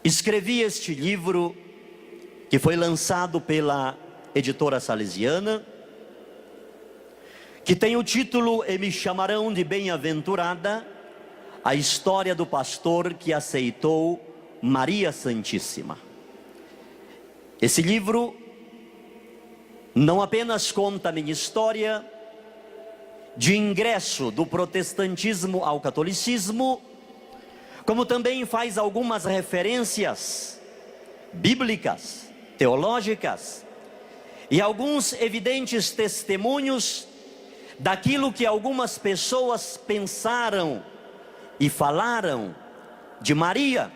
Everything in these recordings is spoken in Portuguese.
Escrevi este livro, que foi lançado pela editora salesiana, que tem o título E me chamarão de bem-aventurada, a história do pastor que aceitou Maria Santíssima. Esse livro não apenas conta a minha história de ingresso do protestantismo ao catolicismo, como também faz algumas referências bíblicas, teológicas, e alguns evidentes testemunhos daquilo que algumas pessoas pensaram e falaram de Maria.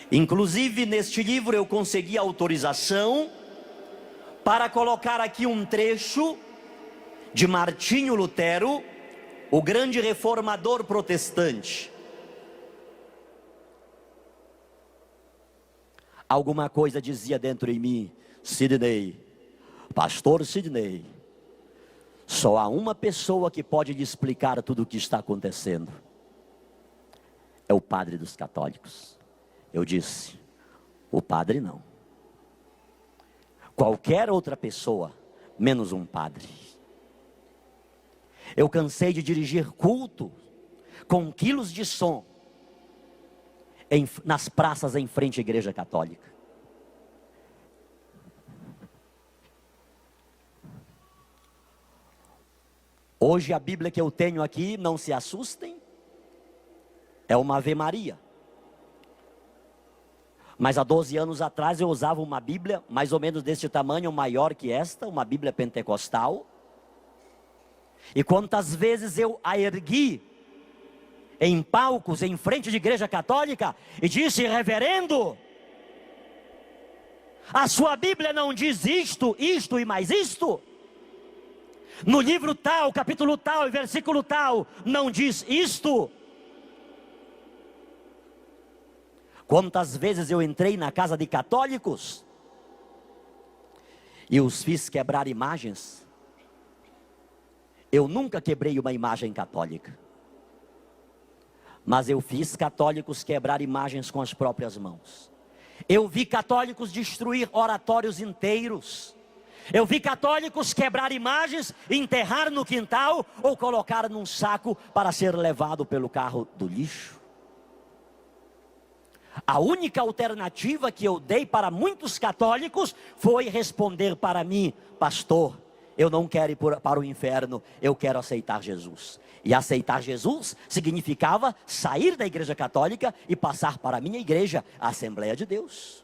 Inclusive neste livro eu consegui autorização para colocar aqui um trecho de Martinho Lutero, o grande reformador protestante. Alguma coisa dizia dentro em mim: Sidney, pastor Sidney, só há uma pessoa que pode lhe explicar tudo o que está acontecendo. É o padre dos católicos. Eu disse: o padre não. Qualquer outra pessoa, menos um padre. Eu cansei de dirigir culto com quilos de som nas praças em frente à igreja católica. Hoje a Bíblia que eu tenho aqui, não se assustem, é uma Ave Maria. Mas há 12 anos atrás eu usava uma Bíblia mais ou menos desse tamanho, maior que esta, uma Bíblia pentecostal. E quantas vezes eu a ergui em palcos, em frente de igreja católica, e disse: reverendo, a sua Bíblia não diz isto, isto e mais isto? No livro tal, capítulo tal e versículo tal, não diz isto? Quantas vezes eu entrei na casa de católicos e os fiz quebrar imagens? Eu nunca quebrei uma imagem católica, mas eu fiz católicos quebrar imagens com as próprias mãos. Eu vi católicos destruir oratórios inteiros. Eu vi católicos quebrar imagens, enterrar no quintal ou colocar num saco para ser levado pelo carro do lixo. A única alternativa que eu dei para muitos católicos foi responder para mim: pastor, eu não quero ir para o inferno, eu quero aceitar Jesus. E aceitar Jesus significava sair da igreja católica e passar para a minha igreja, a Assembleia de Deus.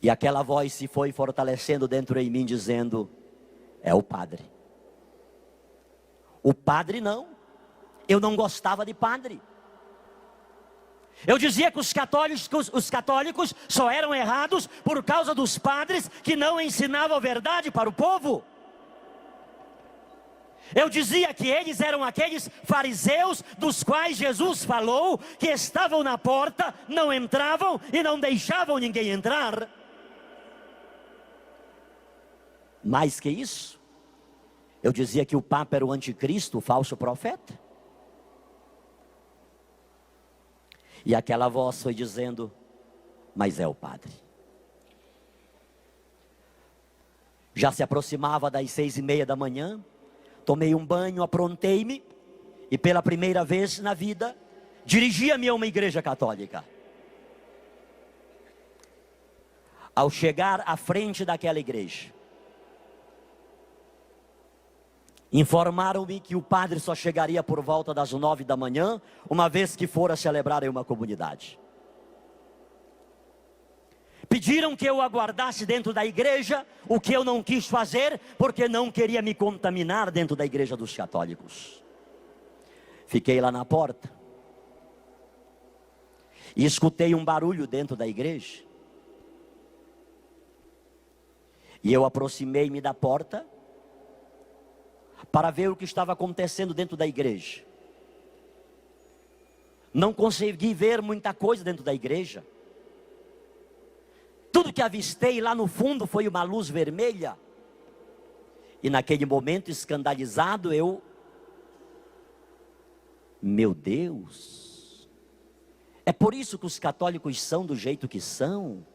E aquela voz se foi fortalecendo dentro de mim, dizendo: é o padre. O padre não. Eu não gostava de padre. Eu dizia que os católicos só eram errados por causa dos padres que não ensinavam a verdade para o povo. Eu dizia que eles eram aqueles fariseus dos quais Jesus falou que estavam na porta, não entravam e não deixavam ninguém entrar. Mais que isso, eu dizia que o Papa era o anticristo, o falso profeta. E aquela voz foi dizendo: mas é o padre. Já se aproximava das 6:30 da manhã, tomei um banho, aprontei-me, e pela primeira vez na vida, dirigia-me a uma igreja católica. Ao chegar à frente daquela igreja, informaram-me que o padre só chegaria por volta das 9 da manhã, uma vez que fora celebrar em uma comunidade. Pediram que eu aguardasse dentro da igreja, o que eu não quis fazer, porque não queria me contaminar dentro da igreja dos católicos. Fiquei lá na porta e escutei um barulho dentro da igreja. E eu aproximei-me da porta para ver o que estava acontecendo dentro da igreja. Não consegui ver muita coisa dentro da igreja. Tudo que avistei lá no fundo foi uma luz vermelha. E naquele momento, escandalizado, meu Deus, é por isso que os católicos são do jeito que são?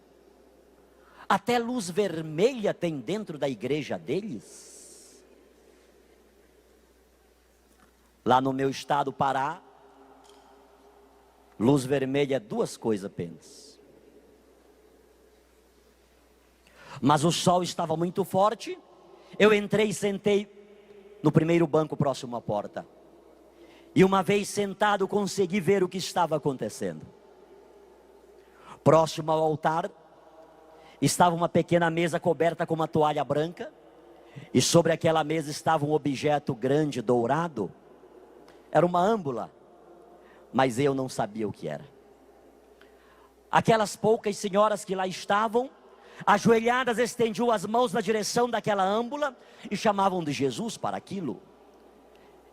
Até luz vermelha tem dentro da igreja deles? Lá no meu estado, Pará, luz vermelha é 2 coisas apenas. Mas o sol estava muito forte. Eu entrei e sentei no primeiro banco próximo à porta. E uma vez sentado, consegui ver o que estava acontecendo. Próximo ao altar, estava uma pequena mesa coberta com uma toalha branca. E sobre aquela mesa estava um objeto grande, dourado. Era uma âmbula, mas eu não sabia o que era. Aquelas poucas senhoras que lá estavam, ajoelhadas, estendiam as mãos na direção daquela âmbula e chamavam de Jesus para aquilo.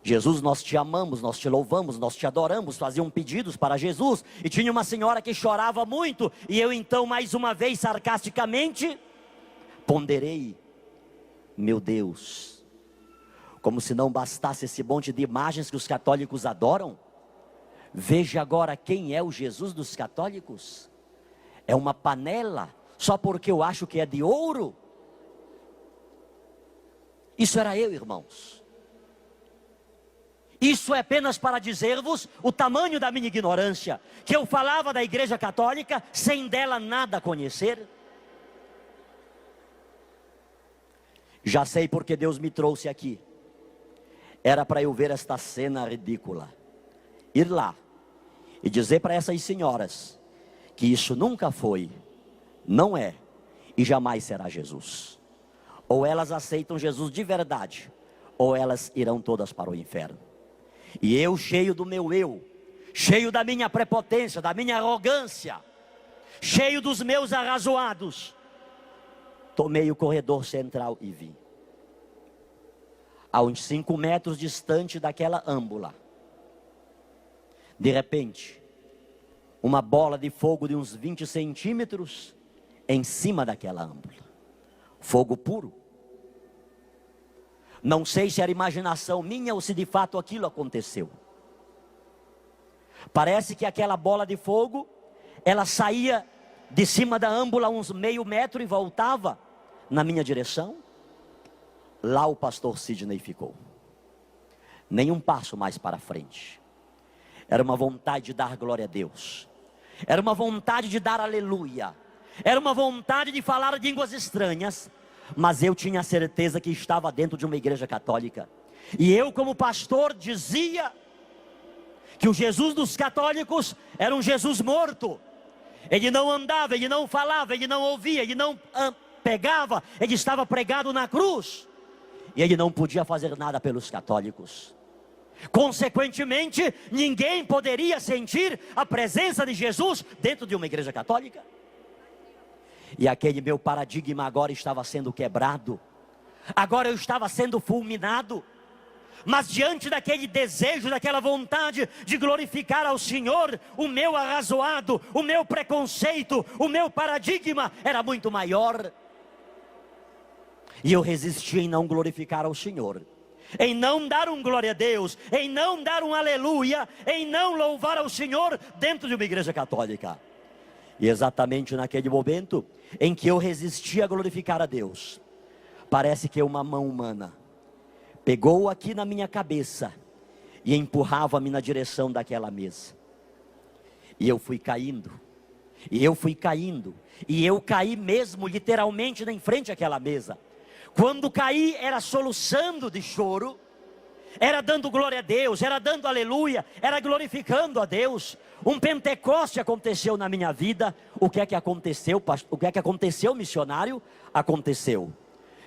Jesus, nós te amamos, nós te louvamos, nós te adoramos. Faziam pedidos para Jesus. E tinha uma senhora que chorava muito. E eu então, mais uma vez, sarcasticamente, ponderei: meu Deus, como se não bastasse esse monte de imagens que os católicos adoram, veja agora quem é o Jesus dos católicos. É uma panela, só porque eu acho que é de ouro. Isso era eu, irmãos. Isso é apenas para dizer-vos o tamanho da minha ignorância, que eu falava da igreja católica sem dela nada conhecer. Já sei porque Deus me trouxe aqui. Era para eu ver esta cena ridícula. Ir lá e dizer para essas senhoras que isso nunca foi, não é e jamais será Jesus. Ou elas aceitam Jesus de verdade, ou elas irão todas para o inferno. E eu, cheio do meu eu, cheio da minha prepotência, da minha arrogância, cheio dos meus arrazoados, tomei o corredor central e vim. A uns 5 metros distante daquela âmbula, de repente, uma bola de fogo de uns 20 centímetros em cima daquela âmbula. Fogo puro. Não sei se era imaginação minha ou se de fato aquilo aconteceu. Parece que aquela bola de fogo, ela saía de cima da âmbula uns meio metro e voltava na minha direção. Lá o pastor Sidney ficou. Nem um passo mais para frente. Era uma vontade de dar glória a Deus. Era uma vontade de dar aleluia. Era uma vontade de falar línguas estranhas. Mas eu tinha certeza que estava dentro de uma igreja católica. E eu, como pastor, dizia que o Jesus dos católicos era um Jesus morto. Ele não andava, ele não falava, ele não ouvia, ele não pegava. Ele estava pregado na cruz. E ele não podia fazer nada pelos católicos. Consequentemente, ninguém poderia sentir a presença de Jesus dentro de uma igreja católica. E aquele meu paradigma agora estava sendo quebrado. Agora eu estava sendo fulminado. Mas diante daquele desejo, daquela vontade de glorificar ao Senhor, o meu arrazoado, o meu preconceito, o meu paradigma era muito maior. E eu resisti em não glorificar ao Senhor, em não dar um glória a Deus, em não dar um aleluia, em não louvar ao Senhor dentro de uma igreja católica. E exatamente naquele momento em que eu resisti a glorificar a Deus, parece que uma mão humana pegou aqui na minha cabeça e empurrava-me na direção daquela mesa. E eu fui caindo, e eu fui caindo, e eu caí mesmo literalmente em frente àquela mesa. Quando caí, era soluçando de choro, era dando glória a Deus, era dando aleluia, era glorificando a Deus. Um Pentecoste aconteceu na minha vida. O que é que aconteceu, o que é que aconteceu, missionário? Aconteceu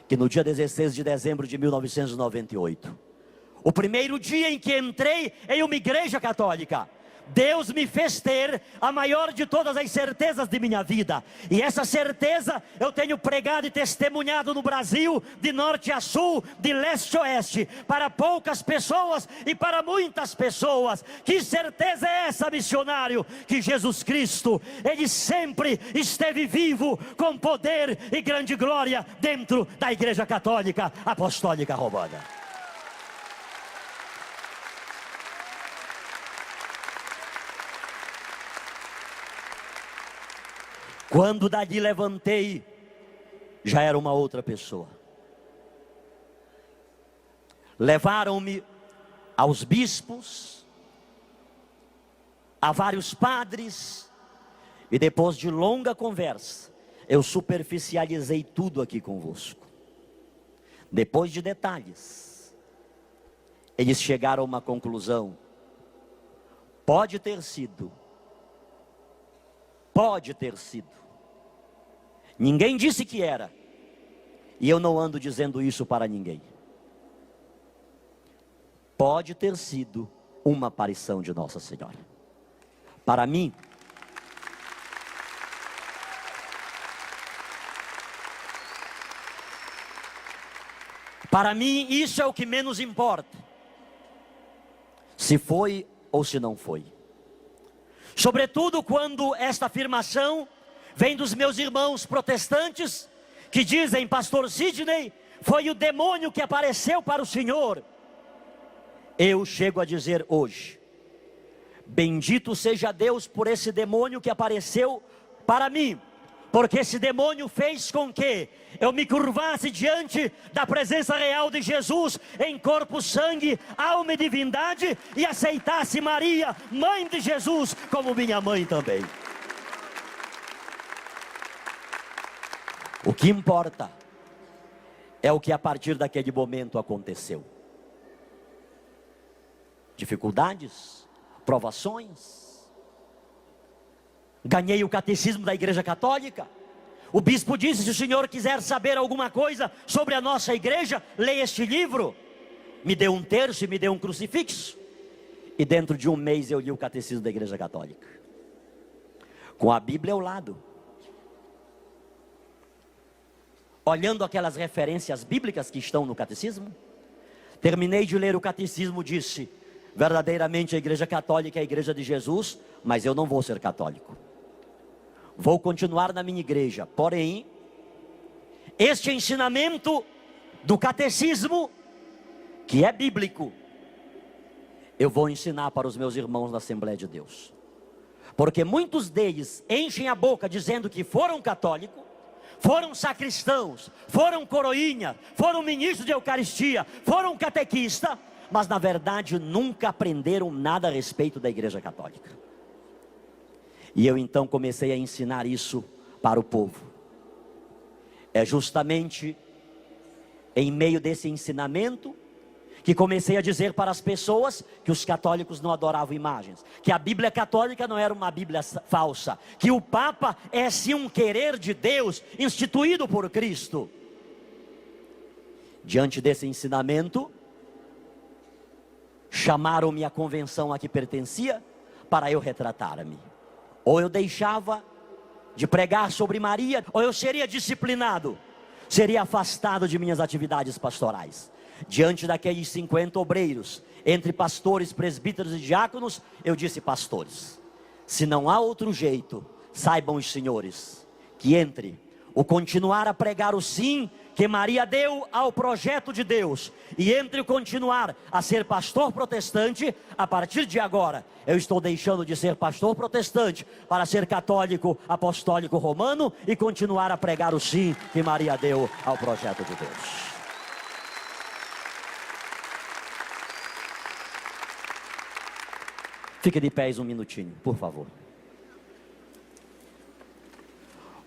que no dia 16 de dezembro de 1998, o primeiro dia em que entrei em uma igreja católica, Deus me fez ter a maior de todas as certezas de minha vida, e essa certeza eu tenho pregado e testemunhado no Brasil, de norte a sul, de leste a oeste, para poucas pessoas e para muitas pessoas. Que certeza é essa, missionário? Que Jesus Cristo, Ele sempre esteve vivo, com poder e grande glória, dentro da Igreja Católica Apostólica Romana. Quando dali levantei, já era uma outra pessoa. Levaram-me aos bispos, a vários padres, e depois de longa conversa, eu superficializei tudo aqui convosco. Depois de detalhes, eles chegaram a uma conclusão: pode ter sido, ninguém disse que era, e eu não ando dizendo isso para ninguém. Pode ter sido uma aparição de Nossa Senhora. Para mim, isso é o que menos importa, se foi ou se não foi. Sobretudo quando esta afirmação vem dos meus irmãos protestantes, que dizem: pastor Sidney, foi o demônio que apareceu para o senhor. Eu chego a dizer hoje: bendito seja Deus por esse demônio que apareceu para mim, porque esse demônio fez com que eu me curvasse diante da presença real de Jesus, em corpo, sangue, alma e divindade, e aceitasse Maria, mãe de Jesus, como minha mãe também. O que importa é o que a partir daquele momento aconteceu. Dificuldades, provações. Ganhei o catecismo da Igreja Católica. O bispo disse: se o senhor quiser saber alguma coisa sobre a nossa igreja, leia este livro. Me deu um terço e me deu um crucifixo. E dentro de um mês eu li o catecismo da Igreja Católica, com a Bíblia ao lado, olhando aquelas referências bíblicas que estão no catecismo. Terminei de ler o catecismo, disse: verdadeiramente a Igreja Católica é a Igreja de Jesus, mas eu não vou ser católico. Vou continuar na minha igreja, porém, este ensinamento do catecismo, que é bíblico, eu vou ensinar para os meus irmãos na Assembleia de Deus. Porque muitos deles enchem a boca dizendo que foram católicos, foram sacristãos, foram coroinha, foram ministros de Eucaristia, foram catequista, mas na verdade nunca aprenderam nada a respeito da Igreja Católica. E eu então comecei a ensinar isso para o povo. É justamente em meio desse ensinamento que comecei a dizer para as pessoas que os católicos não adoravam imagens, que a Bíblia católica não era uma Bíblia falsa, que o Papa é sim um querer de Deus instituído por Cristo. Diante desse ensinamento, chamaram-me à convenção a que pertencia para eu retratar-me. Ou eu deixava de pregar sobre Maria, ou eu seria disciplinado, seria afastado de minhas atividades pastorais. Diante daqueles 50 obreiros, entre pastores, presbíteros e diáconos, eu disse: pastores, se não há outro jeito, saibam os senhores, que entre o continuar a pregar o sim que Maria deu ao projeto de Deus, e entre o continuar a ser pastor protestante, a partir de agora, eu estou deixando de ser pastor protestante, para ser católico apostólico romano, e continuar a pregar o sim que Maria deu ao projeto de Deus. Fique de pés um minutinho, por favor.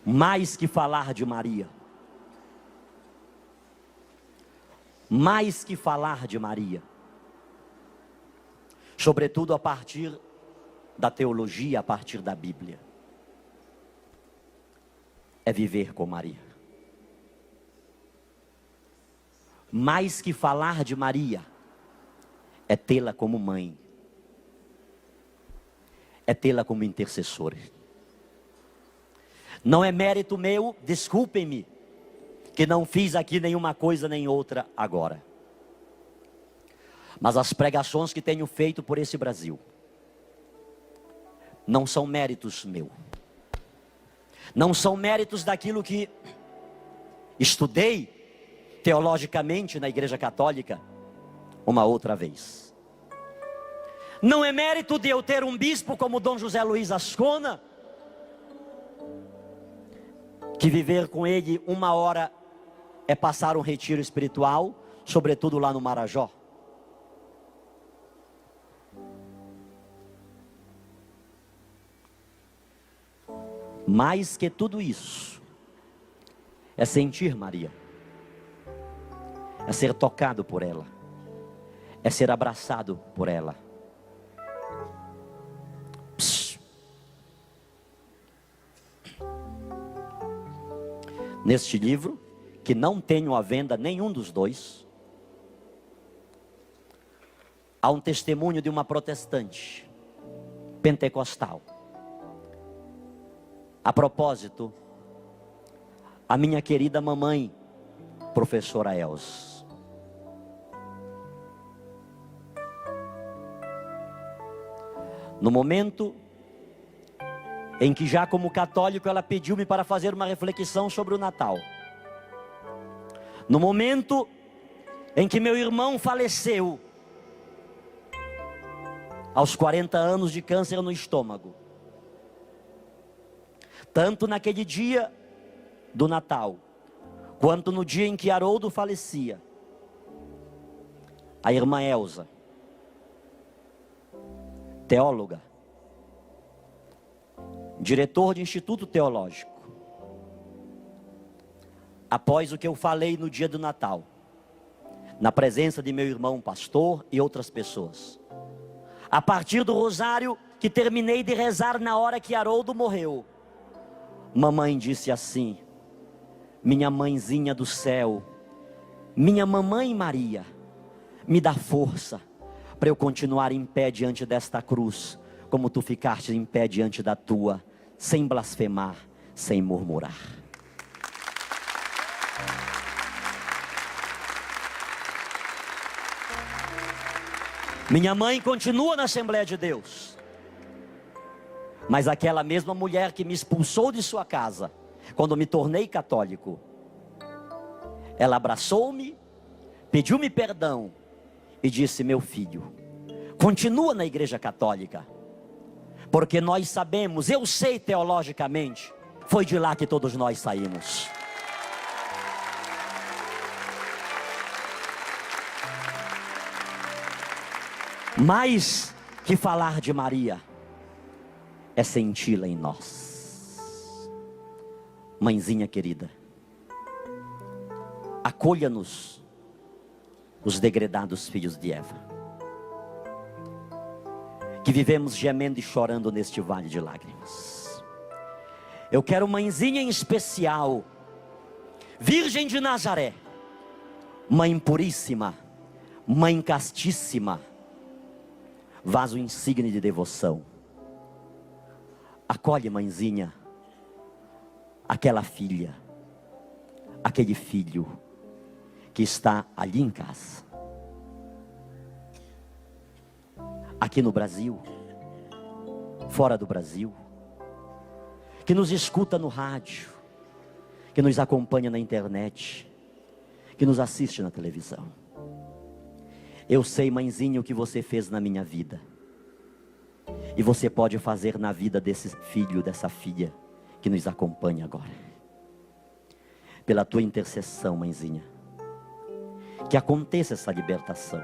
Mais que falar de Maria, mais que falar de Maria, sobretudo a partir da teologia, a partir da Bíblia, é viver com Maria. Mais que falar de Maria, é tê-la como mãe. é tê-la como intercessora. Não é mérito meu, desculpem-me, que não fiz aqui nenhuma coisa nem outra agora. Mas as pregações que tenho feito por esse Brasil, não são méritos meu. Não são méritos daquilo que estudei teologicamente na Igreja Católica uma outra vez. Não é mérito de eu ter um bispo como Dom José Luiz Ascona, que viver com ele 1 hora é passar um retiro espiritual, sobretudo lá no Marajó. Mais que tudo isso, é sentir Maria, é ser tocado por ela, é ser abraçado por ela. Neste livro, que não tenho à venda nenhum dos dois, há um testemunho de uma protestante pentecostal. A propósito, a minha querida mamãe, professora Elza. No momento em que já como católico ela pediu-me para fazer uma reflexão sobre o Natal. No momento em que meu irmão faleceu, aos 40 anos de câncer no estômago. Tanto naquele dia do Natal, quanto no dia em que Haroldo falecia, a irmã Elza, teóloga, diretor de instituto teológico, após o que eu falei no dia do Natal, na presença de meu irmão pastor e outras pessoas, a partir do rosário que terminei de rezar na hora que Haroldo morreu, mamãe disse assim: minha mãezinha do céu, minha mamãe Maria, me dá força para eu continuar em pé diante desta cruz, como tu ficaste em pé diante da tua, sem blasfemar, sem murmurar. Minha mãe continua na Assembleia de Deus, mas aquela mesma mulher que me expulsou de sua casa, quando me tornei católico, ela abraçou-me, pediu-me perdão e disse: meu filho, continua na Igreja Católica, porque nós sabemos, eu sei teologicamente, foi de lá que todos nós saímos. Mais que falar de Maria, é senti-la em nós. Mãezinha querida, acolha-nos, os degredados filhos de Eva, que vivemos gemendo e chorando neste vale de lágrimas. Eu quero mãezinha em especial, Virgem de Nazaré, Mãe puríssima, Mãe castíssima, vaso insigne de devoção. Acolhe, mãezinha, aquela filha, aquele filho que está ali em casa, aqui no Brasil, fora do Brasil, que nos escuta no rádio, que nos acompanha na internet, que nos assiste na televisão. Eu sei, mãezinha, o que você fez na minha vida, e você pode fazer na vida desse filho, dessa filha que nos acompanha agora. Pela tua intercessão, mãezinha, que aconteça essa libertação,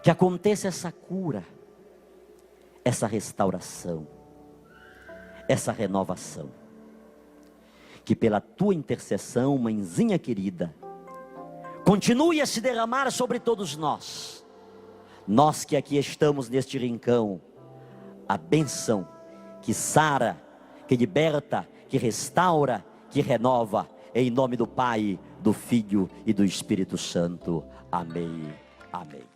que aconteça essa cura, essa restauração, essa renovação. Que pela tua intercessão, mãezinha querida, continue a se derramar sobre todos nós. Nós que aqui estamos neste rincão, a bênção que sara, que liberta, que restaura, que renova, em nome do Pai, do Filho e do Espírito Santo. Amém. Amém.